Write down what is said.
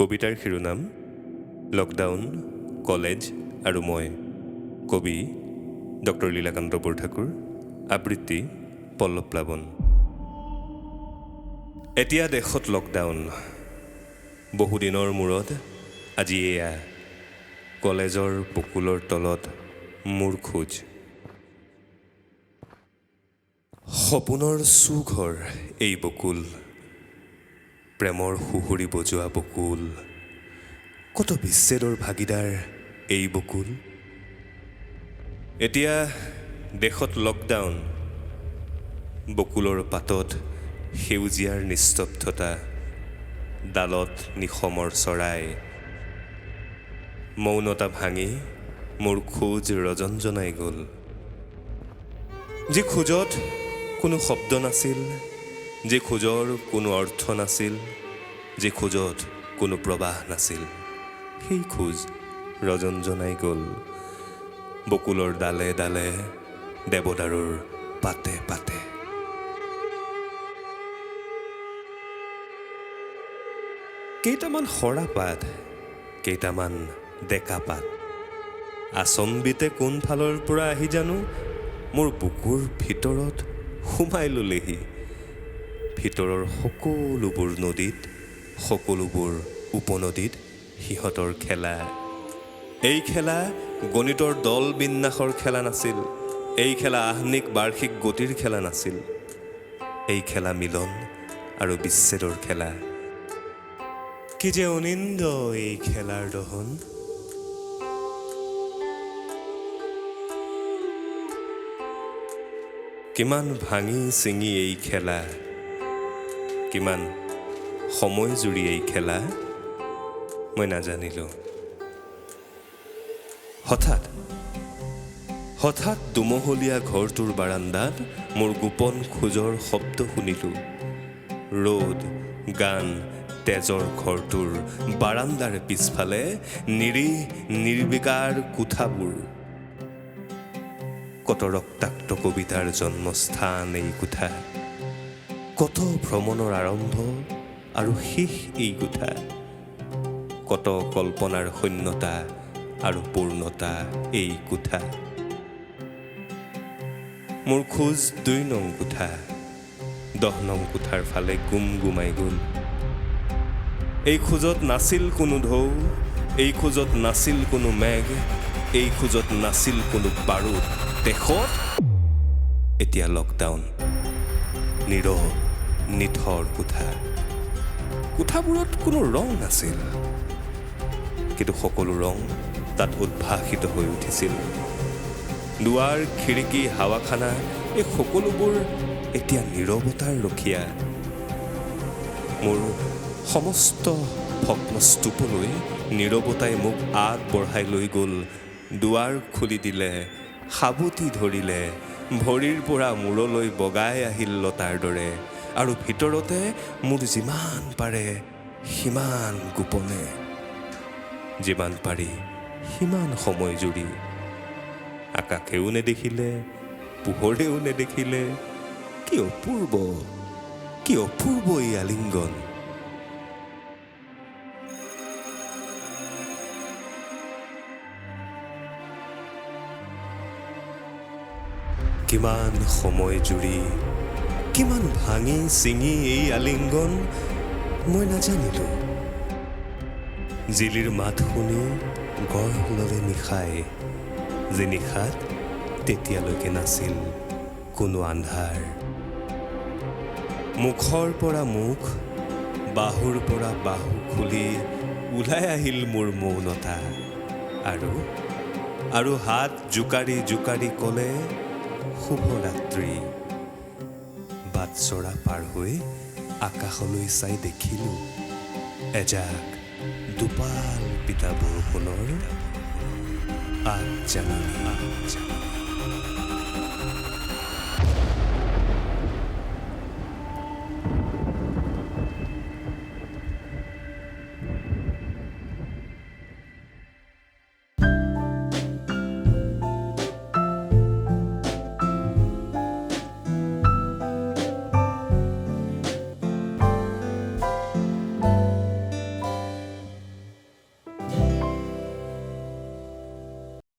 কবিতাৰ শিৰোনাম lockdown, college আৰু মই। কবি ডক্টৰ লীলাকান্ত বৰঠাকুৰ, আবৃত্তি পল্লৱ প্লাৱন। এতিয়া দেশত লকডাউন। বহুদিনৰ মূৰত আজি এয়া কলেজৰ বকুলৰ তলত মোৰ খোজ। সপোনৰ চুঘৰ এই বকুল, প্ৰেমৰ সুহুৰি বজোৱা বকুল, কত বিচ্ছেদৰ ভাগিদাৰ এই বকুল। এতিয়া দেশত লকডাউন। বকুলৰ পাতত সেউজীয়াৰ নিস্তব্ধতা, ডালত নিশমৰ চৰাই। মৌনতা ভাঙি মোৰ খোজ ৰজনজনাই গ'ল। যি খোজত কোনো শব্দ নাছিল, যি খোজৰ কোনো অৰ্থ নাছিল, যি খোজত কোনো প্ৰবাহ নাছিল, সেই খোজ ৰজনজনাই গ'ল। বকুলৰ ডালে ডালে, দেৱদাৰুৰ পাতে পাতে। কেইটামান সৰা পাত, কেইটামান ডেকা পাত, আচম্বিতে কোনফালৰ পৰা আহি জানো মোৰ বুকুৰ ভিতৰত সোমাই ললেহি। ভিতৰৰ সকলোবোৰ নদীত, সকলোবোৰ উপনদীত সিহঁতৰ খেলা। এই খেলা গণিতৰ দল বিন্যাসৰ খেলা নাছিল, এই খেলা আহ্নিক বাৰ্ষিক গতিৰ খেলা নাছিল, এই খেলা মিলন আৰু বিচ্ছেদৰ খেলা। কি যে অনিন্দ এই খেলাৰ দহন। কিমান ভাঙি ছিঙি এই খেলা, কিমান সময় জুৰি এই খেলা, মই নাজানিলো। হঠাৎ দুমহলীয়া ঘৰটোৰ বাৰান্দাত মোৰ গোপন খোজৰ শব্দ শুনিলো। ৰ'দ, গান, তেজৰ ঘৰটোৰ বাৰান্দাৰ পিছফালে নিৰীহ নিৰ্বিকাৰ কোঠাবোৰ। কত ৰক্তাক্ত কবিতাৰ জন্মস্থান এই কোঠা, কত ভ্ৰমণৰ আৰম্ভ আৰু শেষ এই কোঠা, কত কল্পনাৰ শূন্যতা আৰু পূৰ্ণতা এই কোঠা। মোৰ খোজ ২ নং কোঠা, ১০ নং কোঠাৰ ফালে গুম গুমাই গ'ল। এই খোজত নাছিল কোনো ঢৌ, এই খোজত নাছিল কোনো মেঘ, এই খোজত নাছিল কোনো বাৰুদ। দেশত এতিয়া লকডাউন। নীৰৱ নিথৰ কোঠা, কোঠাবোৰত কোনো ৰং নাছিল, কিন্তু সকলো ৰং তাত উদ্ভাসিত হৈ উঠিছিল। দুৱাৰ, খিৰিকী, হাৱাখানা, এই সকলোবোৰ এতিয়া নীৰৱতাৰ ৰখীয়া। মোৰ সমস্ত ভগ্নস্তূপলৈ নীৰৱতাই মোক আগবঢ়াই লৈ গ'ল। দুৱাৰ খুলি দিলে, সাবটি ধৰিলে, ভৰিৰ পৰা মূৰলৈ বগাই আহিল লতাৰ দৰে। আৰু ভিতৰতে মোৰ যিমান পাৰে সিমান গোপনে, যিমান পাৰি সিমান সময় জুৰি। আকাশেও নেদেখিলে, পোহৰেও নেদেখিলে। কি অপূৰ্ব, কি অপূৰ্ব এই আলিংগন। কিমান সময় জুৰি, কিমান ভাঙি ছিঙি এই আলিংগন, মই নাজানিলো। জিলিৰ মাত শুনি গঢ় ললে নিশাই, যে নিশাত তেতিয়ালৈকে নাছিল কোনো আন্ধাৰ। মুখৰ পৰা মুখ, বাহুৰ পৰা বাহু খুলি ওলাই আহিল মোৰ মৌনতা। আৰু হাত জোকাৰি জোকাৰি ক'লে শুভৰাত্ৰি। বাটচৰা পাৰ হৈ আকাশলৈ চাই দেখিলো এজাক দুপাল পিতা বৰষুণৰ আগজাননী।